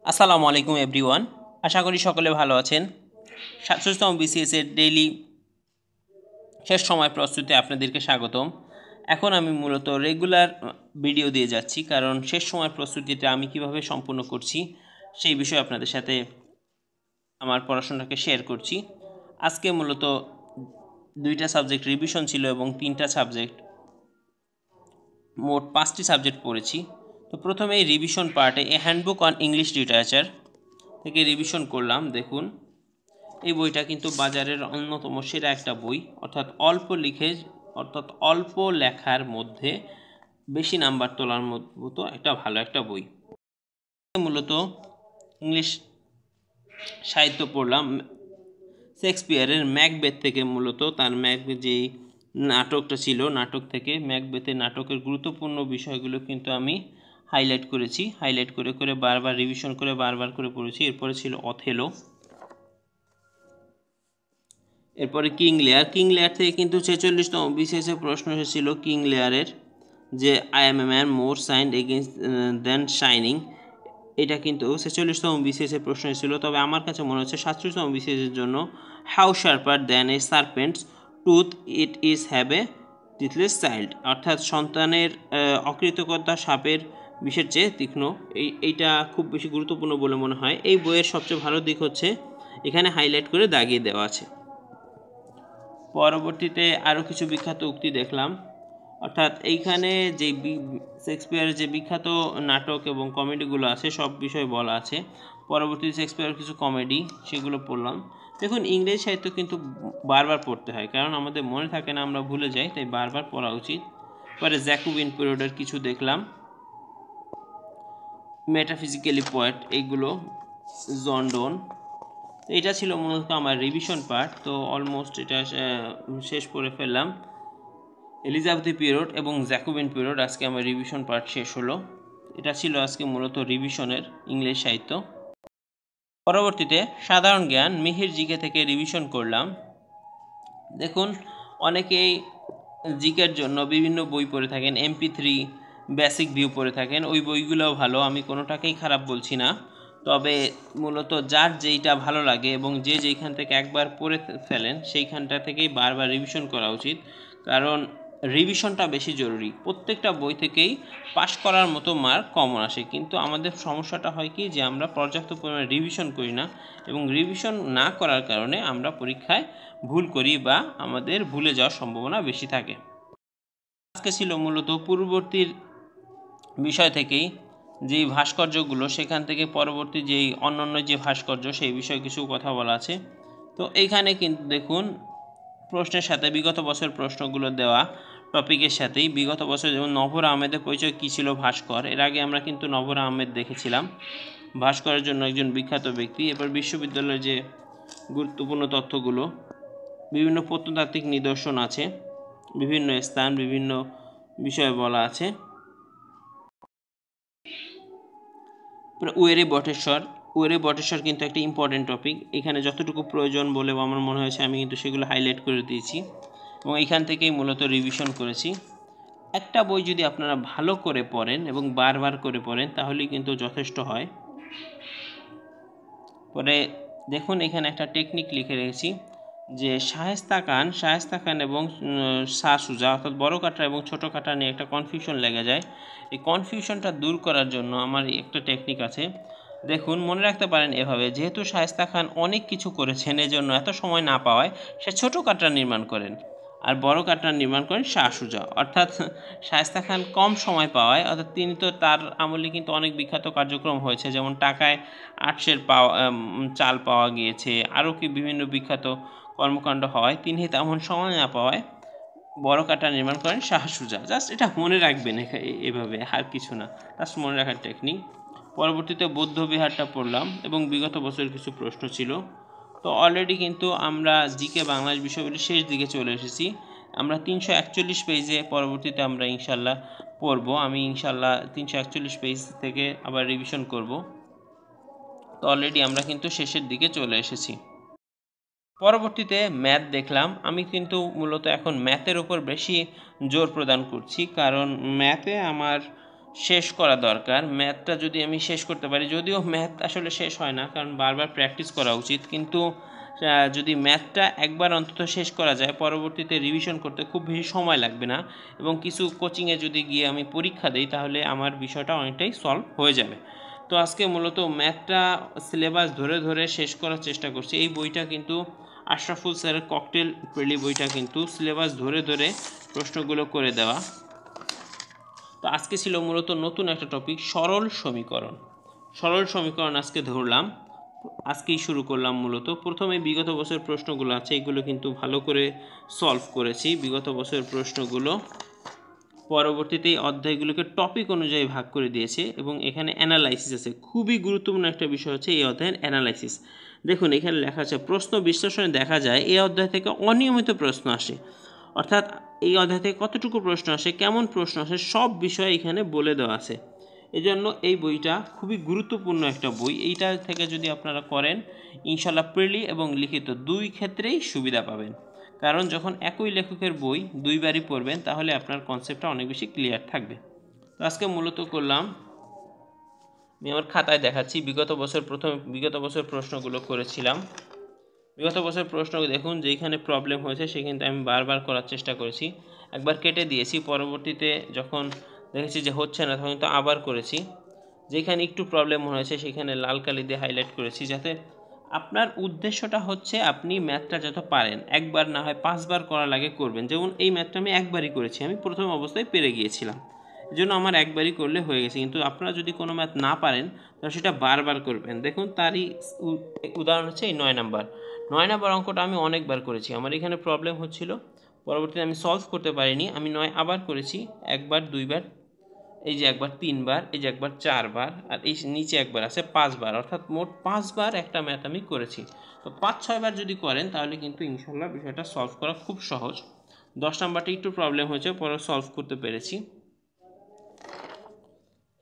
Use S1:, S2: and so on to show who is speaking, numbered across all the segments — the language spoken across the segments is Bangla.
S1: আসসালামু আলাইকুম এভরিওয়ান, আশা করি সকলে ভালো আছেন। 47তম বিসিএস এর ডেইলি শেষ সময় প্রস্তুতি আপনাদেরকে স্বাগতম। এখন আমি মূলত রেগুলার ভিডিও দিয়ে যাচ্ছি, কারণ শেষ সময় প্রস্তুতিটা আমি কিভাবে সম্পূর্ণ করছি সেই বিষয়ে আপনাদের সাথে আমার পড়াশোনাকে শেয়ার করছি। আজকে মূলত 2টা সাবজেক্ট রিভিশন ছিল এবং 3টা সাবজেক্ট, মোট 5টি সাবজেক্ট পড়েছি। তো প্রথমে এই রিভিশন পার্টে এ হ্যান্ডবুক অন ইংলিশ লিটারেচার থেকে রিভিশন করলাম। দেখুন, এই বইটা কিন্তু বাজারের অন্যতম সেরা একটা বই, অর্থাৎ অল্প লেখার মধ্যে বেশি নাম্বার তোলার মতো একটা ভালো একটা বই। মূলত ইংলিশ সাহিত্য পড়লাম শেক্সপিয়ারের ম্যাকবেথ থেকে। মূলত তার ম্যাকবেথ যেই নাটকটা ছিল, নাটক থেকে ম্যাকবেথের নাটকের গুরুত্বপূর্ণ বিষয়গুলো কিন্তু আমি হাইলাইট করে করে বারবার রিভিশন করে বারবার করে পড়েছি। এরপরে ছিল অথেলো, এরপরে কিং লেয়ার থেকে কিন্তু 46তম বিসিএস এর প্রশ্ন এসেছিল কিং লেয়ারের, যে I am a man more sinned against than sinning. এটা কিন্তু 46তম বিসিএস এর প্রশ্ন এসেছিল। তবে আমার কাছে মনে হচ্ছে 47তম বিসিএস এর জন্য how sharper than a serpent's tooth it is have a toothless child, অর্থাৎ সন্তানের অকৃতজ্ঞতা সাপের বিষের চেয়ে তীক্ষ্ণ। এইটা খুব বেশি গুরুত্বপূর্ণ বলে মনে হয়। এই বইয়ের সবচেয়ে ভালো দিক হচ্ছে এখানে হাইলাইট করে দাগিয়ে দেওয়া আছে। পরবর্তীতে আরও কিছু বিখ্যাত উক্তি দেখলাম, অর্থাৎ এইখানে যে শেক্সপিয়ারের যে বিখ্যাত নাটক এবং কমেডিগুলো আছে সব বিষয় বলা আছে। পরবর্তীতে শেক্সপিয়ারের কিছু কমেডি, সেগুলো পড়লাম। দেখুন, ইংরেজি সাহিত্য কিন্তু বারবার পড়তে হয়, কারণ আমাদের মনে থাকে না, আমরা ভুলে যাই, তাই বারবার পড়া উচিত। পরে জ্যাকোবিন পিরিয়ডের কিছু দেখলাম, মেটাফিজিক্যালি পয়েট, এইগুলো জন ডন। এটা ছিল মূলত আমার রিভিশন পার্ট। তো অলমোস্ট এটা শেষ করে ফেললাম। এলিজাবেথ পিরিয়ড এবং জ্যাকোবিন পিরিয়ড আজকে আমার রিভিশন পার্ট শেষ হলো। এটা ছিল আজকে মূলত রিভিশনের ইংলিশ সাহিত্য। পরবর্তীতে সাধারণ জ্ঞান মিহির জিকে থেকে রিভিশন করলাম। দেখুন, অনেকেই জিকের জন্য বিভিন্ন বই পড়ে থাকেন, MP3 বেসিক ভিউ পড়ে থাকেন। ওই বইগুলোও ভালো, আমি কোনোটাকেই খারাপ বলছি না। তবে মূলত যার যেইটা ভালো লাগে এবং যে যেইখান থেকে একবার পড়ে ফেলেন সেইখানটা থেকেই বারবার রিভিশন করা উচিত, কারণ রিভিশনটা বেশি জরুরি। প্রত্যেকটা বই থেকেই পাশ করার মতো মার্ক কমন আসে, কিন্তু আমাদের সমস্যাটা হয় কি, যে আমরা পর্যাপ্ত পরিমাণে রিভিশন করি না, এবং রিভিশন না করার কারণে আমরা পরীক্ষায় ভুল করি বা আমাদের ভুলে যাওয়ার সম্ভাবনা বেশি থাকে। আজকে ছিল মূলত পূর্ববর্তীর বিষয় থেকেই যেই ভাস্কর্যগুলো, সেখান থেকে পরবর্তী যেই অন্যান্য যে ভাস্কর্য সেই বিষয়ে কিছু কথা বলা আছে। তো এইখানে কিন্তু দেখুন, প্রশ্নের সাথে বিগত বছর প্রশ্নগুলো দেওয়া টপিকের সাথেই বিগত বছর, যেমন নভর আহমেদের পরিচয় কী ছিল ভাস্কর, এর আগে আমরা কিন্তু নভর আহমেদ দেখেছিলাম, ভাস্করের জন্য একজন বিখ্যাত ব্যক্তি। এবার বিশ্ববিদ্যালয়ের যে গুরুত্বপূর্ণ তথ্যগুলো, বিভিন্ন প্রত্নতাত্ত্বিক নিদর্শন আছে, বিভিন্ন স্থান, বিভিন্ন বিষয়ে বলা আছে। ওয়েরে বটেশ্বর কিন্তু একটা ইম্পর্টেন্ট টপিক। এখানে যতটুকু প্রয়োজন বলে আমার মনে হয়েছে আমি কিন্তু সেগুলো হাইলাইট করে দিয়েছি এবং এখান থেকেই মূলত রিভিশন করেছি। একটা বই যদি আপনারা ভালো করে পড়েন এবং বারবার করে পড়েন তাহলেই কিন্তু যথেষ্ট হয়। পরে দেখুন, এখানে একটা টেকনিক লিখে রেখেছি, যে শায়েস্তা খান এবং শাহ সুজা, অর্থাৎ বড় কাটা এবং ছোট কাটা নিয়ে একটা কনফিউশন লেগে যায়। এই কনফিউশনটা দূর করার জন্য আমার একটা টেকনিক আছে। দেখুন, মনে রাখতে পারেন এভাবে, যেহেতু শায়েস্তা খান অনেক কিছু করেছেন, এজন্য এত সময় না পাওয়ায় সে ছোট কাটা নির্মাণ করেন, আর বড় কাটা নির্মাণ করেন শাহ সুজা। অর্থাৎ শায়েস্তা খান কম সময় পাওয়ায়, অর্থাৎ তিনি তো, তার আমলে কিন্তু অনেক বিখ্যাত কার্যক্রম হয়েছে, যেমন টাকায় 800 চাল পাওয়া গিয়েছে, আরও কি বিভিন্ন বিখ্যাত কর্মকাণ্ড হওয়ায় তিনি তেমন সময় না পাওয়ায় বড় কাটা নির্মাণ করেন শাহ সুজা। জাস্ট এটা মনে রাখবেন এভাবে, আর কিছু না, জাস্ট মনে রাখার টেকনিক। পরবর্তীতে বৌদ্ধ বিহারটা পড়লাম এবং বিগত বছরের কিছু প্রশ্ন ছিল। তো অলরেডি কিন্তু আমরা জিকে বাংলাদেশ বিষয়গুলির শেষ দিকে চলে এসেছি। আমরা 341 পেজে পরবর্তীতে আমরা ইনশাল্লাহ পড়ব। আমি ইনশাল্লাহ 341 পেজ থেকে আবার রিভিশন করব। তো অলরেডি আমরা কিন্তু শেষের দিকে চলে এসেছি। পরবর্তীতে ম্যাথ দেখলাম। আমি কিন্তু মূলত এখন ম্যাথের উপর বেশি জোর প্রদান করছি, কারণ ম্যাথে আমার শেষ করা দরকার। ম্যাথটা যদি আমি শেষ করতে পারি, যদিও ম্যাথ আসলে শেষ হয় না, কারণ বারবার প্র্যাকটিস করা উচিত, কিন্তু যদি ম্যাথটা একবার অন্তত শেষ করা যায় পরবর্তীতে রিভিশন করতে খুব বেশি সময় লাগবে না, এবং কিছু কোচিংয়ে যদি গিয়ে আমি পরীক্ষা দিই তাহলে আমার বিষয়টা অনেকটাই সলভ হয়ে যাবে। তো আজকে মূলত ম্যাথটা সিলেবাস ধরে ধরে শেষ করার চেষ্টা করছি। এই বইটা কিন্তু আশরাফুল স্যারের ককটেল প্রিলি বইটা কিন্তু সিলেবাস ধরে ধরে প্রশ্নগুলো করে দেওয়া। তো আজকে ছিল মূলত নতুন একটা টপিক, সরল সমীকরণ। সরল সমীকরণ আজকে ধরলাম, আজকেই শুরু করলাম। মূলত প্রথমে বিগত বছরের প্রশ্নগুলো আছে, এগুলো কিন্তু ভালো করে সলভ করেছি বিগত বছরের প্রশ্নগুলো। পরবর্তীতে এই অধ্যায়গুলোকে টপিক অনুযায়ী ভাগ করে দিয়েছে, এবং এখানে অ্যানালাইসিস আছে। খুবই গুরুত্বপূর্ণ একটা বিষয় হচ্ছে এই অধ্যায়ের অ্যানালাইসিস। দেখুন এখানে লেখা আছে প্রশ্ন বিশ্লেষণে দেখা যায় এই অধ্যায় থেকে অনিয়মিত প্রশ্ন আসে, অর্থাৎ এই অধ্যায় থেকে কতটুকু প্রশ্ন আসে, কেমন প্রশ্ন আসে, সব বিষয় এখানে বলে দেওয়া আছে। এজন্য এই বইটা খুবই গুরুত্বপূর্ণ একটা বই। এইটা থেকে যদি আপনারা করেন ইনশাল্লাহ প্রিলি এবং লিখিত দুই ক্ষেত্রেই সুবিধা পাবেন, কারণ যখন একই লেখকের বই দুইবারই পড়বেন তাহলে আপনার কনসেপ্টটা অনেক বেশি ক্লিয়ার থাকবে। তো আজকে মূলত করলাম, আমি আমার খাতায় দেখাচ্ছি বিগত বছর প্রশ্নগুলো করেছিলাম। বিগত বছর প্রশ্ন দেখুন যেখানে প্রবলেম হয়েছে সেখানে আমি বারবার করার চেষ্টা করেছি, একবার কেটে দিয়েছি, পরবর্তীতে যখন দেখেছি যে হচ্ছে না তখন তো আবার করেছি। যেখানে একটু প্রবলেম হয়েছে সেখানে লাল কালি দিয়ে হাইলাইট করেছি, যাতে আপনার উদ্দেশ্যটা হচ্ছে আপনি ম্যাথটা যত পারেন একবার না হয় 5 বার করা লাগে করবেন। যেমন এই ম্যাথটা আমি একবারই করেছি, আমি প্রথম অবস্থায় পেরে গিয়েছিলাম, এই জন্য আমার একবারই করলে হয়ে গেছে। কিন্তু আপনারা যদি কোনো ম্যাথ না পারেন তাহলে সেটা বারবার করবেন। দেখুন তারই উদাহরণ হচ্ছে এই 9 নম্বর অঙ্কটা আমি অনেকবার করেছি, আমার এখানে প্রবলেম হচ্ছিল, পরবর্তীতে আমি সলভ করতে পারিনি, আমি 9 আবার করেছি, একবার, দুইবার, এই যে একবার 3 বার, এই যে একবার 4 বার, আর এই নিচে একবার আছে 5 বার, অর্থাৎ মোট 5 বার একটা ম্যাথ আমি করেছি। তো 5-6 বার যদি করেন তাহলে কিন্তু ইনশাল্লাহ বিষয়টা সলভ করা খুব সহজ। 10 নাম্বারটা একটু প্রবলেম হয়েছে, পরে সলভ করতে পেরেছি।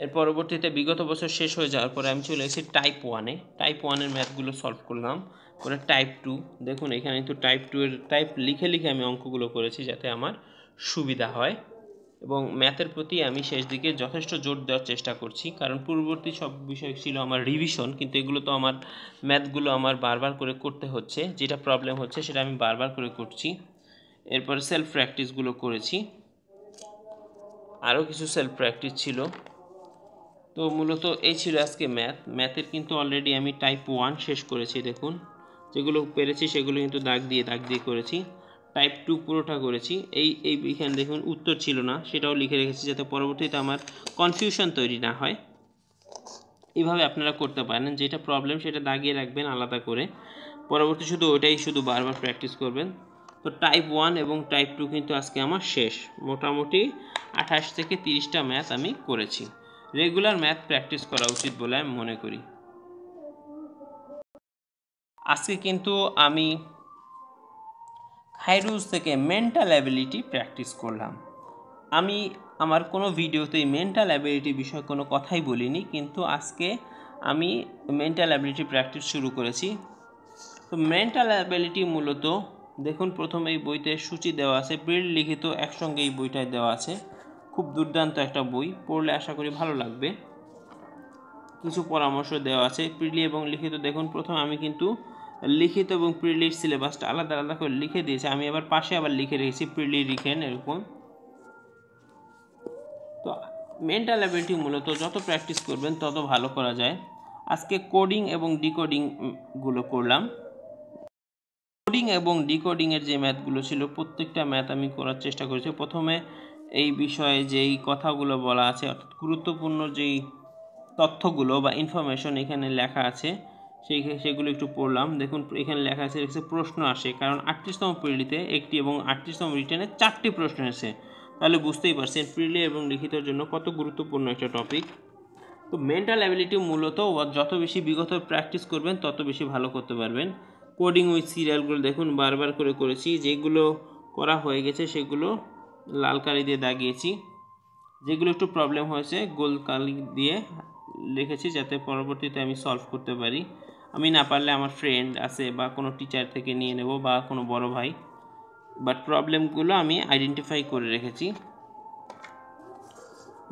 S1: এর পরবর্তীতে বিগত বছর শেষ হয়ে যাওয়ার পরে আমি চলে এসেছি টাইপ 1-এ। টাইপ 1-এর ম্যাথগুলো সলভ করলাম। পরে টাইপ 2, দেখুন এখানে কিন্তু টাইপ 2-এর টাইপ লিখে লিখে আমি অঙ্কগুলো করেছি যাতে আমার সুবিধা হয়, এবং ম্যাথের প্রতি আমি শেষ দিকে যথেষ্ট জোর দেওয়ার চেষ্টা করছি, কারণ পূর্ববর্তী সব বিষয় ছিল আমার রিভিশন, কিন্তু এগুলো তো আমার ম্যাথগুলো আমার বারবার করে করতে হচ্ছে, যেটা প্রবলেম হচ্ছে সেটা আমি বারবার করে করছি। এরপরে সেলফ প্র্যাকটিসগুলো করেছি, আরও কিছু সেলফ প্র্যাকটিস ছিল। তো মূলত এই ছিল আজকে ম্যাথের কিন্তু অলরেডি আমি টাইপ 1 শেষ করেছি। দেখুন যেগুলো পেরেছি সেগুলো কিন্তু দাগ দিয়ে করেছি। টাইপ 2 পুরোটা করেছি। এইখানে দেখুন উত্তর ছিল না, সেটাও লিখে রেখেছি যাতে পরবর্তীতে আমার কনফিউশন তৈরি না হয়। এইভাবে আপনারা করতে পারেন, যেটা প্রবলেম সেটা দাগিয়ে রাখবেন আলাদা করে, পরবর্তী শুধু বারবার প্র্যাকটিস করবেন। তো টাইপ 1 এবং টাইপ 2 কিন্তু আজকে আমার শেষ। মোটামুটি 28 থেকে 30টা ম্যাথ আমি করেছি। রেগুলার ম্যাথ প্র্যাকটিস করা উচিত বলে আমি মনে করি। আজকে কিন্তু আমি খাইরুজ থেকে মেন্টাল অ্যাবিলিটি প্র্যাকটিস করলাম। আমি আমার কোনো ভিডিওতেই মেন্টাল অ্যাবিলিটি বিষয়ে কোনো কথাই বলিনি, কিন্তু আজকে আমি মেন্টাল অ্যাবিলিটি প্র্যাকটিস শুরু করেছি। তো মেন্টাল অ্যাবিলিটি মূলত দেখুন প্রথমে এই বইতে সূচি দেওয়া আছে, প্রিলি লিখিত একসঙ্গে এই বইটায় দেওয়া আছে। খুব দুর্দান্ত একটা বই, পড়লে আশা করি ভালো লাগবে। কিছু পরামর্শ দেওয়া আছে প্রিলি এবং লিখিত। দেখুন প্রথমে আমি কিন্তু লিখিত এবং প্রিলির সিলেবাসটা আলাদা আলাদা করে লিখে দিয়েছি, আমি আবার পাশে লিখে রেখেছি প্রিলি লিখেন এরকম। তো মেন্টাল অ্যাবিলিটি মূলত যত প্র্যাকটিস করবেন তত ভালো করা যায়। আজকে কোডিং এবং ডিকোডিংগুলো করলাম। কোডিং এবং ডিকোডিংয়ের যে ম্যাথগুলো ছিল প্রত্যেকটা ম্যাথ আমি করার চেষ্টা করেছি। প্রথমে এই বিষয়ে যেই কথাগুলো বলা আছে, অর্থাৎ গুরুত্বপূর্ণ যেই তথ্যগুলো বা ইনফরমেশন এখানে লেখা আছে সেগুলো একটু পড়লাম। দেখুন এখানে লেখা আছে প্রশ্ন আসে, কারণ 38তম প্রিলিতে একটি এবং 38তম রিটেনে 4টি প্রশ্ন এসেছে, তাহলে বুঝতেই পারছেন প্রিলি এবং লিখিতের জন্য কত গুরুত্বপূর্ণ একটা টপিক। তো মেন্টাল অ্যাবিলিটি মূলত যত বেশি বিগত প্র্যাকটিস করবেন তত বেশি ভালো করতে পারবেন। কোডিং উইথ সিরিয়ালগুলো দেখুন বারবার করে করেছি, যেগুলো করা হয়ে গেছে সেগুলো লাল কালি দিয়ে দাগিয়েছি, যেগুলো একটু প্রবলেম হয়েছে গোল কালি দিয়ে লিখেছি যাতে পরবর্তীতে আমি সলভ করতে পারি। আমি না পারলে আমার ফ্রেন্ড আছে বা কোনো টিচার থেকে নিয়ে নেব বা কোনো বড় ভাই, বাট প্রবলেমগুলো আমি আইডেন্টিফাই করে রেখেছি।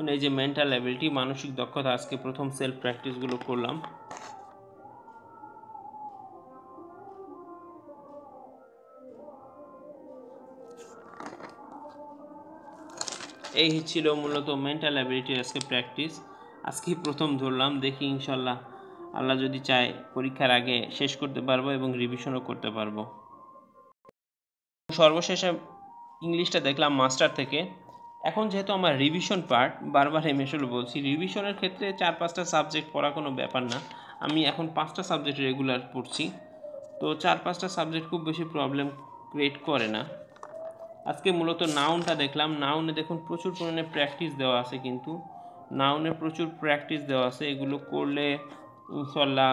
S1: এই যে মেন্টাল অ্যাবিলিটি, মানসিক দক্ষতা, আজকে প্রথম সেলফ প্র্যাকটিসগুলো করলাম। এই ছিল মূলত মেন্টাল অ্যাবিলিটির আজকে প্র্যাকটিস। আজকেই প্রথম ধরলাম, দেখি ইনশাল্লাহ আল্লাহ যদি চায় পরীক্ষার আগে শেষ করতে পারবো এবং রিভিশনও করতে পারবো। সর্বশেষে ইংলিশটা দেখলাম মাস্টার থেকে। এখন যেহেতু আমার রিভিশন পার্ট, বারবার আসলে বলছি, রিভিশনের ক্ষেত্রে 4-5টা সাবজেক্ট পড়া কোনো ব্যাপার না। আমি এখন 5টা সাবজেক্ট রেগুলার পড়ছি, তো 4-5টা সাবজেক্ট খুব বেশি প্রবলেম ক্রিয়েট করে না। আজকে মূলত নাউনটা দেখলাম। নাউনে দেখুন প্রচুর পরিমাণে প্র্যাকটিস দেওয়া আছে, কিন্তু নাউনে প্রচুর প্র্যাকটিস দেওয়া আছে, এগুলো করলে ইনশাল্লাহ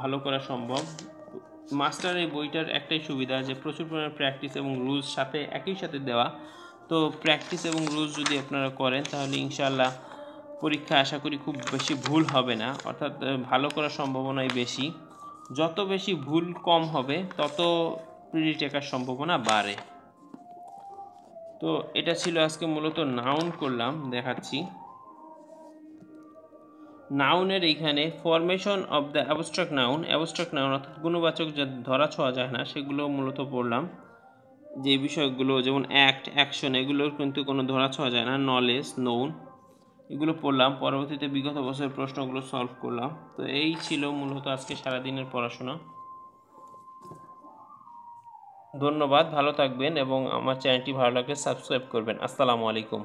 S1: ভালো করা সম্ভব। মাস্টার এই বইটার একটাই সুবিধা যে প্রচুর পরিমাণে প্র্যাকটিস এবং রুলস সাথে একই সাথে দেওয়া। তো প্র্যাকটিস এবং রুলস যদি আপনারা করেন তাহলে ইনশাল্লাহ পরীক্ষা আশা করি খুব বেশি ভুল হবে না, অর্থাৎ ভালো করার সম্ভাবনাই বেশি। যত বেশি ভুল কম হবে তত প্রি টেকার সম্ভাবনা বাড়ে। তো এটা ছিল আজকে মূলত নাউন করলাম, দেখাচ্ছি। নাউনের এইখানে formation of the abstract noun অর্থাৎ গুণবাচক যা ধরা ছোঁয়া যায় না সেগুলো মূলত পড়লাম। যে বিষয়গুলো যেমন অ্যাক্ট, অ্যাকশন, এগুলোর কিন্তু কোনো ধরা ছোঁয়া যায় না। নলেজ, নোন, এগুলো পড়লাম। পরবর্তীতে বিগত বছরের প্রশ্নগুলো সলভ করলাম। তো এই ছিল মূলত আজকে সারাদিনের পড়াশোনা। ধন্যবাদ, ভালো থাকবেন এবং আমার চ্যানেলটি ভালো লাগলে সাবস্ক্রাইব করবেন। আসসালামু আলাইকুম।